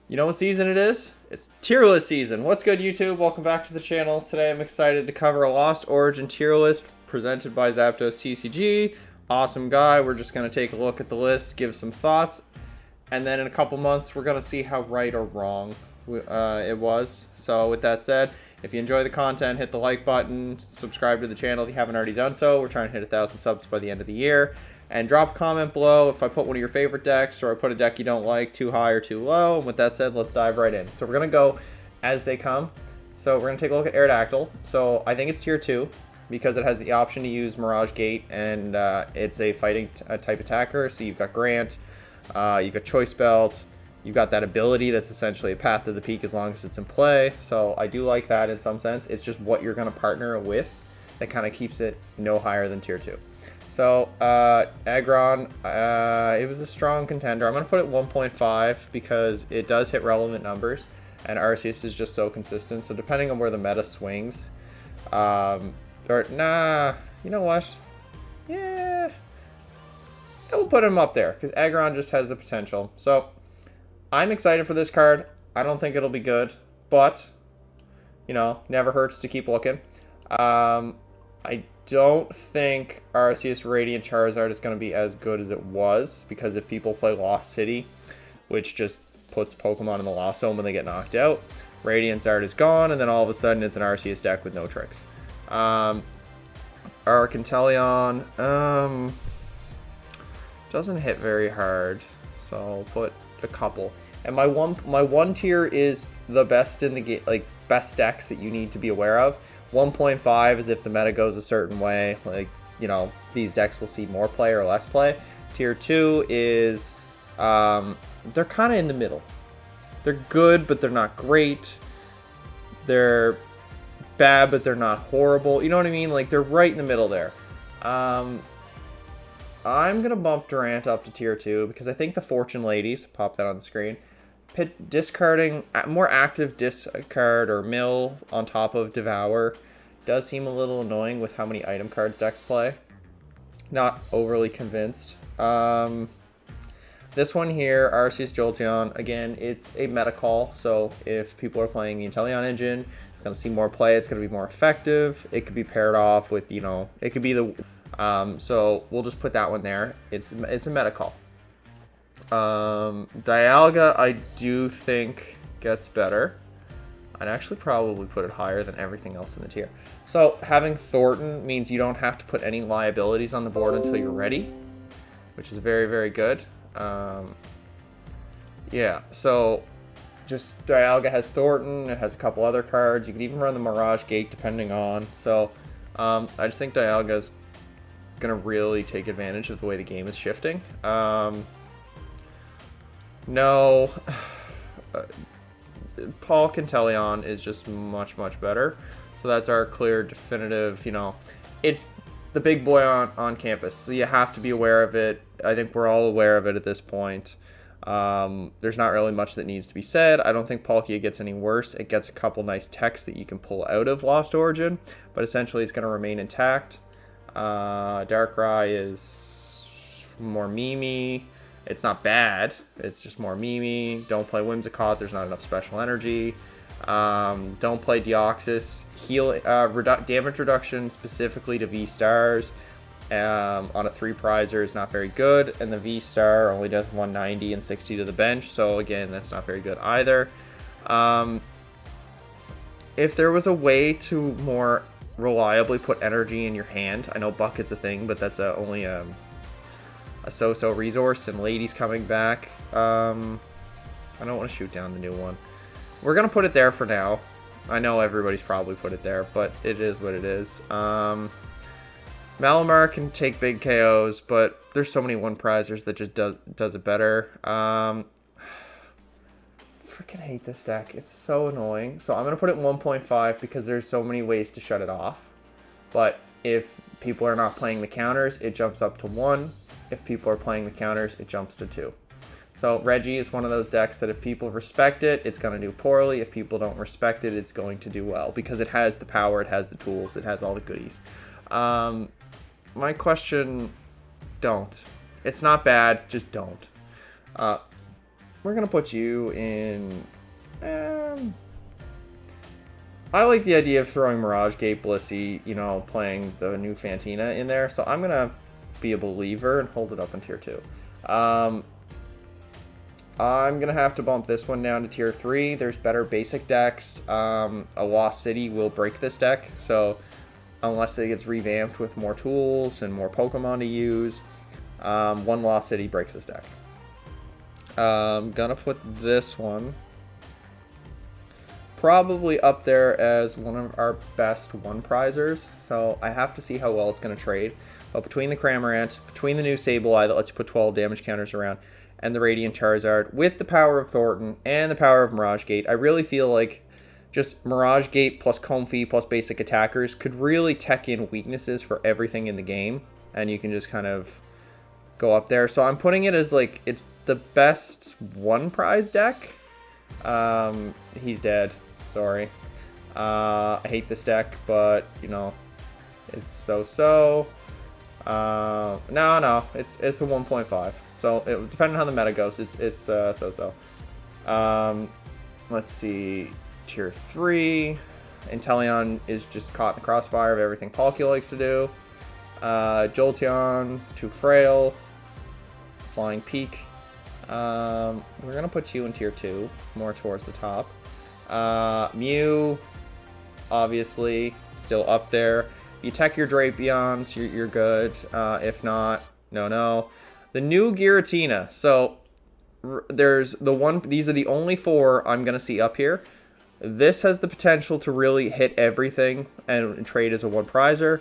You know what season it is? It's tier list season. What's good, YouTube? Welcome back to the channel. Today I'm excited to cover a Lost Origin tier list presented by ZapdosTCG. Awesome guy. We're just going to take a look at the list, give some thoughts, and then in a couple months we're going to see how right or wrong it was. So with that said, if you enjoy the content, hit the like button, subscribe to the channel if you haven't already done so. We're trying to hit 1,000 subs by the end of the year. And drop a comment below if I put one of your favorite decks or I put a deck you don't like too high or too low. And with that said, let's dive right in. So we're going to go as they come. So we're going to take a look at Aerodactyl. So I think it's tier 2 because it has the option to use Mirage Gate, and it's a fighting type attacker. So you've got Grant, you've got Choice Belt, you've got that ability that's essentially a Path to the Peak as long as it's in play. So I do like that in some sense. It's just what you're going to partner with that kind of keeps it no higher than tier 2. So, Aggron, it was a strong contender. I'm going to put it 1.5 because it does hit relevant numbers, and Arceus is just so consistent. So, depending on where the meta swings, you know what? Yeah, I will put him up there because Aggron just has the potential. So, I'm excited for this card. I don't think it'll be good, but, you know, never hurts to keep looking. I don't think Arceus Radiant Charizard is going to be as good as it was, because if people play Lost City, which just puts Pokemon in the Lost Zone when they get knocked out, Radiant Zard is gone, and then all of a sudden it's an Arceus deck with no tricks. Arcanteleon doesn't hit very hard, so I'll put a couple. And my one tier is the best in the game, like best decks that you need to be aware of. 1.5 is if the meta goes a certain way, like, you know, these decks will see more play or less play. Tier 2 is, they're kind of in the middle. They're good, but they're not great. They're bad, but they're not horrible. You know what I mean? Like, they're right in the middle there. I'm going to bump Durant up to tier 2 because I think the Fortune Ladies, pop that on the screen, discarding more active discard or mill on top of Devour does seem a little annoying with how many item cards decks play. Not overly convinced. This one here, Arceus Jolteon, again, it's a meta call, so if people are playing the Inteleon engine, it's going to see more play, it's going to be more effective. It could be paired off with, you know, it could be the... so we'll just put that one there. It's a meta call. Dialga, I do think gets better. I'd actually probably put it higher than everything else in the tier. So having Thornton means you don't have to put any liabilities on the board until you're ready, which is very, very good. Yeah, so just Dialga has Thornton, it has a couple other cards. You can even run the Mirage Gate depending on. So I just think Dialga is going to really take advantage of the way the game is shifting. No, Paul Canteleon is just much, much better. So that's our clear, definitive, you know, it's the big boy on campus. So you have to be aware of it. I think we're all aware of it at this point. There's not really much that needs to be said. I don't think Palkia gets any worse. It gets a couple nice techs that you can pull out of Lost Origin, but essentially it's going to remain intact. Darkrai is more memey. It's not bad. It's just more memey. Don't play Whimsicott. There's not enough special energy. Don't play Deoxys. Heal damage reduction specifically to VSTARS on a 3-prizer is not very good. And the V-Star only does 190 and 60 to the bench. So again, that's not very good either. If there was a way to more reliably put energy in your hand, I know Bucket's a thing, but that's only a so-so resource, and Lady's coming back. I don't want to shoot down the new one. We're going to put it there for now. I know everybody's probably put it there, but it is what it is. Malamar can take big KOs, but there's so many 1-prizers that just does it better. Freaking hate this deck. It's so annoying. So I'm going to put it 1.5 because there's so many ways to shut it off. But if people are not playing the counters, it jumps up to 1. If people are playing the counters, it jumps to 2. So Reggie is one of those decks that if people respect it, it's going to do poorly. If people don't respect it, it's going to do well because it has the power, it has the tools, it has all the goodies. My question, don't. It's not bad, just don't. we're going to put you in... I like the idea of throwing Mirage Gate, Blissey, you know, playing the new Fantina in there. So I'm going to be a believer and hold it up in tier 2. I'm going to have to bump this one down to tier 3. There's better basic decks. A Lost City will break this deck. So unless it gets revamped with more tools and more Pokemon to use, one Lost City breaks this deck. I'm going to put this one probably up there as one of our best one-prizers. So I have to see how well it's going to trade. But between the Cramorant, between the new Sableye that lets you put 12 damage counters around, and the Radiant Charizard, with the power of Thornton and the power of Mirage Gate, I really feel like just Mirage Gate plus Comfey plus basic attackers could really tech in weaknesses for everything in the game. And you can just kind of go up there. So I'm putting it as like, it's the best one prize deck. He's dead. Sorry. I hate this deck, but, you know, it's so-so. No, it's a 1.5. So, depending on how the meta goes, it's so-so. Let's see. Tier 3. Inteleon is just caught in the crossfire of everything Palkia likes to do. Jolteon, too frail. Flying Peak. We're going to put you in tier 2, more towards the top. Mew, obviously, still up there. You tech your Drapions, you're good. If not, no. The new Giratina. So there's the one. These are the only 4 I'm gonna see up here. This has the potential to really hit everything and trade as a one prizer.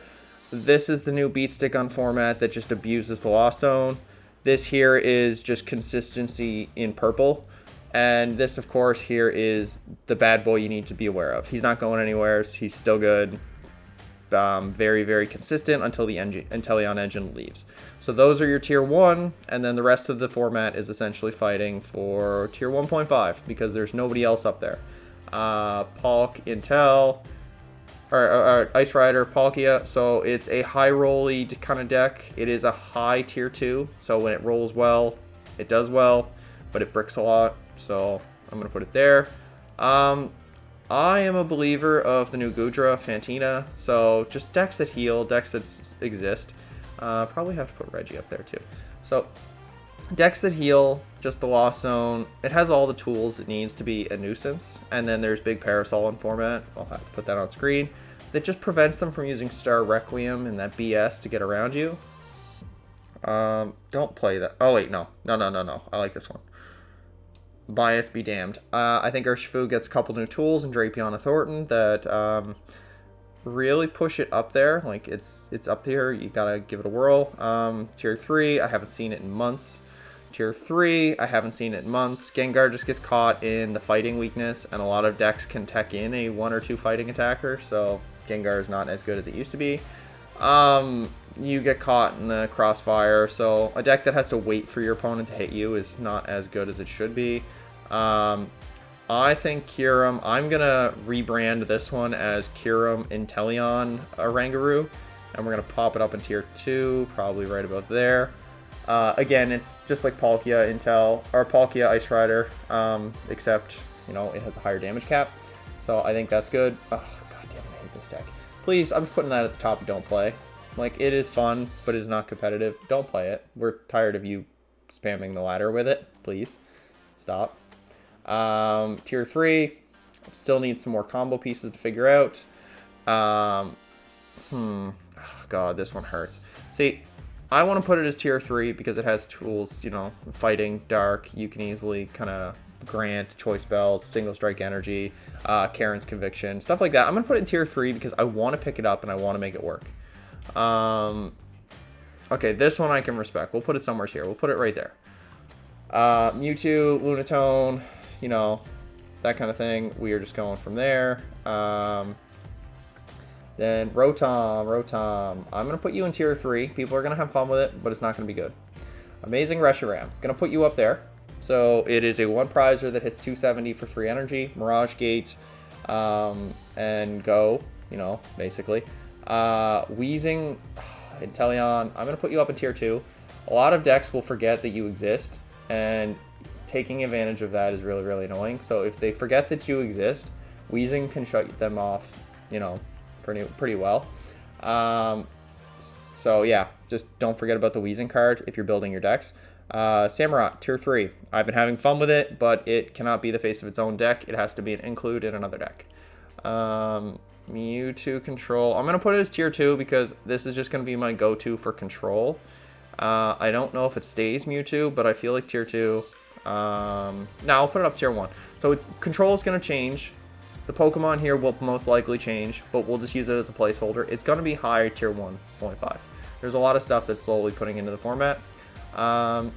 This is the new Beat Stick Gun format that just abuses the Lost Zone. This here is just consistency in purple. And this, of course, here is the bad boy you need to be aware of. He's not going anywhere. He's still good. Very, very consistent until the Inteleon engine leaves. So those are your tier 1, and then the rest of the format is essentially fighting for tier 1.5 because there's nobody else up there. Palk, Intel, or Ice Rider, Palkia. So it's a high rolly kind of deck. It is a high tier 2, so when it rolls well, it does well, but it bricks a lot. So I'm going to put it there. I am a believer of the new Goodra, Fantina, so just decks that heal, decks that exist. Probably have to put Reggie up there too. So decks that heal, just the Lost Zone. It has all the tools it needs to be a nuisance. And then there's Big Parasol in format. I'll have to put that on screen. That just prevents them from using Star Requiem and that BS to get around you. Don't play that. Oh wait, no. I like this one. Bias be damned. I think Urshifu gets a couple new tools and Drapion and Thornton that really push it up there. Like it's up there. You gotta give it a whirl. Tier 3, I haven't seen it in months. Tier 3, I haven't seen it in months. Gengar just gets caught in the fighting weakness, and a lot of decks can tech in a 1 or 2 fighting attacker, so Gengar is not as good as it used to be. You get caught in the crossfire, so a deck that has to wait for your opponent to hit you is not as good as it should be. I think Kyurem, I'm going to rebrand this one as Kyurem Inteleon Rangaroo, and we're going to pop it up in tier 2, probably right about there. Again, it's just like Palkia Intel, or Palkia Ice Rider, except, you know, it has a higher damage cap, so I think that's good. Oh, god damn it, I hate this deck. Please, I'm putting that at the top, don't play. Like, it is fun, but it is not competitive. Don't play it. We're tired of you spamming the ladder with it. Please, stop. Tier 3, still needs some more combo pieces to figure out. Oh god, this one hurts. See, I want to put it as tier 3 because it has tools, you know, fighting, dark, you can easily kind of grant, choice belt, single strike energy, Karen's conviction, stuff like that. I'm going to put it in tier 3 because I want to pick it up and I want to make it work. Okay, this one I can respect. We'll put it somewhere here. We'll put it right there. Mewtwo, Lunatone, you know, that kind of thing. We are just going from there. Then Rotom. I'm going to put you in tier 3. People are going to have fun with it, but it's not going to be good. Amazing Reshiram. Going to put you up there. So it is a one prizer that hits 270 for 3 energy. Mirage Gate, and go, you know, basically. Wheezing, Inteleon. I'm going to put you up in tier 2. A lot of decks will forget that you exist, and taking advantage of that is really, really annoying. So if they forget that you exist, Wheezing can shut them off, you know, pretty well. So yeah, just don't forget about the Wheezing card if you're building your decks. Samurott, tier 3. I've been having fun with it, but it cannot be the face of its own deck. It has to be an include in another deck. Mewtwo control. I'm going to put it as tier 2 because this is just going to be my go-to for control. I don't know if it stays Mewtwo, but I feel like tier 2. No, I'll put it up tier 1. So its control is going to change. The Pokemon here will most likely change, but we'll just use it as a placeholder. It's going to be high tier 1.5. There's a lot of stuff that's slowly putting into the format. I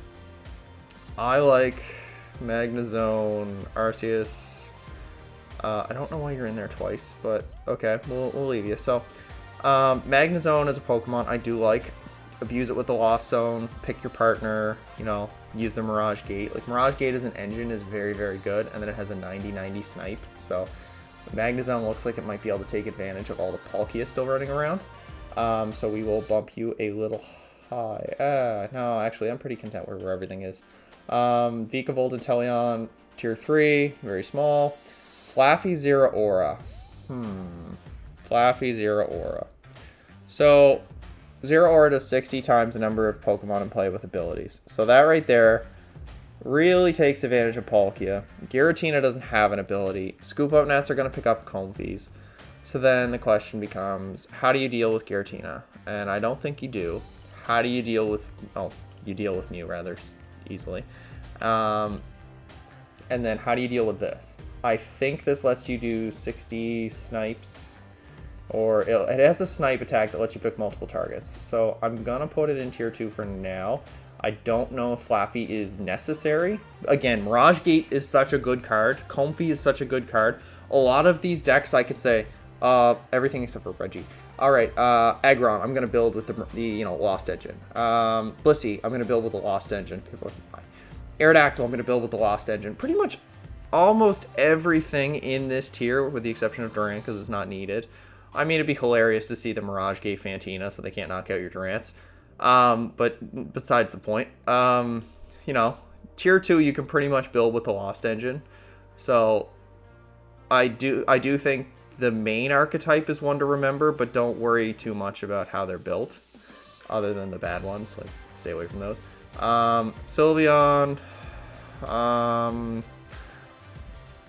like Magnezone, Arceus. I don't know why you're in there twice, but okay, we'll leave you. So, Magnezone as a Pokemon, I do like. Abuse it with the Lost Zone, pick your partner, you know, use the Mirage Gate. Like, Mirage Gate as an engine is very, very good, and then it has a 90-90 snipe, so Magnezone looks like it might be able to take advantage of all the Palkia still running around. So we will bump you a little high. No, actually, I'm pretty content where everything is. Vikavolt and Teleon, tier 3, very small. Flaffy Zoroark. Flaffy Zoroark. So, Zoroark does 60 times the number of Pokemon in play with abilities. So that right there really takes advantage of Palkia. Giratina doesn't have an ability. Scoop Up Nets are going to pick up Comfeys. So then the question becomes, how do you deal with Giratina? And I don't think you do. How do you deal with... Oh, you deal with Mew rather easily. And then how do you deal with this? I think this lets you do 60 snipes. Or it has a snipe attack that lets you pick multiple targets. So I'm going to put it in tier 2 for now. I don't know if Flaffy is necessary. Again, Mirage Gate is such a good card. Comfey is such a good card. A lot of these decks I could say, everything except for Reggie. All right, Aggron, I'm going to build with the Lost Engine. Blissey, I'm going to build with the Lost Engine. Aerodactyl, I'm going to build with the Lost Engine. Pretty much almost everything in this tier, with the exception of Durant, because it's not needed. I mean, it'd be hilarious to see the Mirage Gate Fantina, so they can't knock out your Durants. But besides the point, tier 2 you can pretty much build with the Lost Engine. So I do think the main archetype is one to remember, but don't worry too much about how they're built, other than the bad ones. Like, stay away from those. Sylveon,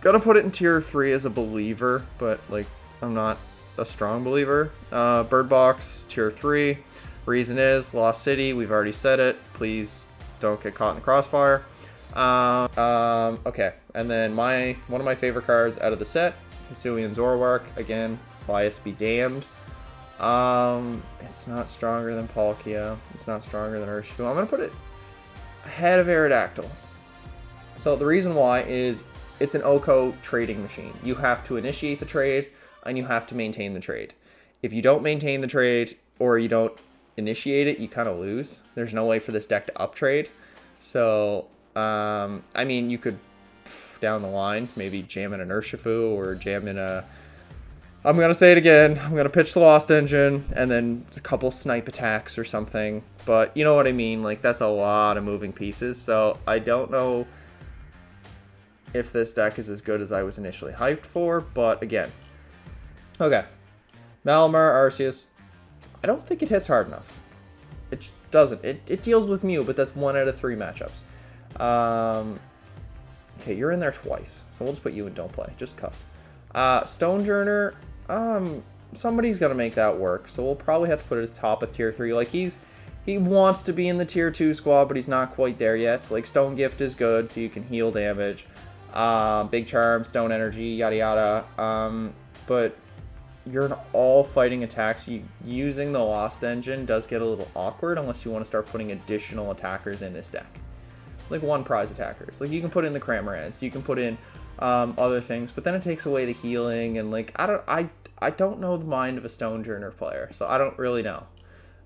gonna put it in tier 3 as a believer, but like I'm not a strong believer. Bird Box, tier 3. Reason is Lost City. We've already said it. Please don't get caught in the crossfire. Okay, and then one of my favorite cards out of the set, Hisuian Zoroark. Again, bias be damned. It's not stronger than Palkia. It's not stronger than Urshifu. I'm gonna put it ahead of Aerodactyl. So the reason why is it's an OHKO trading machine. You have to initiate the trade, and you have to maintain the trade. If you don't maintain the trade, or you don't initiate it, you kind of lose. There's no way for this deck to uptrade. So, I mean, you could, down the line, maybe jam in an Urshifu, or jam in a... I'm going to say it again. I'm going to pitch the Lost Engine, and then a couple snipe attacks or something. But you know what I mean? Like, that's a lot of moving pieces. So, I don't know if this deck is as good as I was initially hyped for, but again... Okay, Malamar, Arceus, I don't think it hits hard enough. It just doesn't. It deals with Mew, but that's 1 out of 3 matchups. Okay, you're in there twice, so we'll just put you in Don't Play, just cuss. Stonejourner, somebody's gonna make that work, so we'll probably have to put it at the top of tier 3. Like, he wants to be in the tier 2 squad, but he's not quite there yet. Like, Stone Gift is good, so you can heal damage. Big Charm, Stone Energy, yada yada. But you're in all fighting attacks. Using the Lost Engine does get a little awkward unless you want to start putting additional attackers in this deck. Like 1 prize attackers. Like, you can put in the Cramorants, you can put in other things, but then it takes away the healing, and like, I don't know the mind of a Stonejourner player, so I don't really know.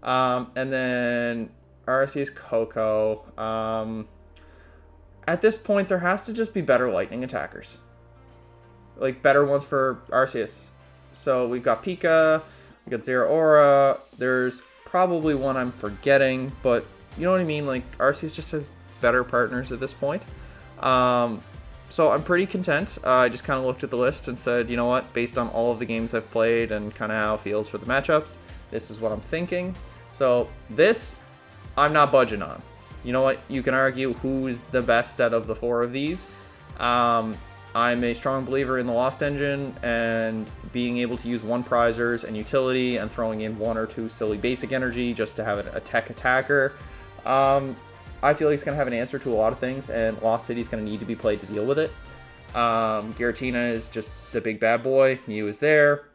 And then Arceus Coco. At this point, there has to just be better lightning attackers. Like, better ones for Arceus. So we've got Pika, we got Zeraora, there's probably one I'm forgetting, but you know what I mean? Like, Arceus just has better partners at this point. So I'm pretty content. I just kind of looked at the list and said, you know what, based on all of the games I've played and kind of how it feels for the matchups, this is what I'm thinking. So this, I'm not budging on. You know what, you can argue who's the best out of the 4 of these. I'm a strong believer in the Lost Engine and being able to use 1 prizers and utility and throwing in 1 or 2 silly basic energy just to have a tech attacker. I feel like it's going to have an answer to a lot of things, and Lost City is going to need to be played to deal with it. Giratina is just the big bad boy. Mew is there.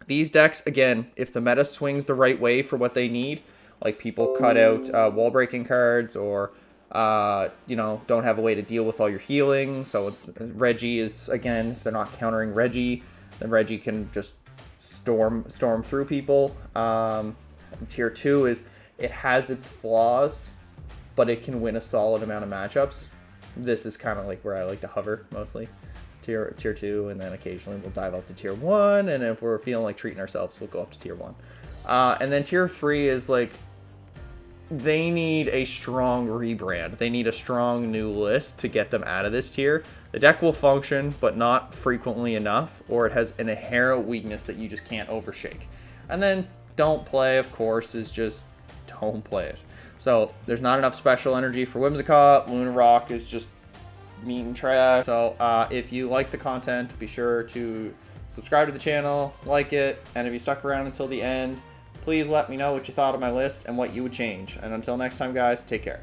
These decks, again, if the meta swings the right way for what they need, like people cut out wall-breaking cards or, you know, don't have a way to deal with all your healing. So it's Reggie is, again, if they're not countering Reggie, then Reggie can just storm through people. Tier 2 is, it has its flaws, but it can win a solid amount of matchups. This is kind of like where I like to hover mostly. Tier 2, and then occasionally we'll dive up to Tier 1, and if we're feeling like treating ourselves, we'll go up to Tier 1. And then Tier 3 is like, they need a strong rebrand. They need a strong new list to get them out of this tier. The deck will function, but not frequently enough, or it has an inherent weakness that you just can't overshake. And then don't play, of course, is just don't play it. So there's not enough special energy for Whimsicott. Luna Rock is just meat and trash. So if you like the content, be sure to subscribe to the channel, like it, and if you stuck around until the end, please let me know what you thought of my list and what you would change. And until next time, guys, take care.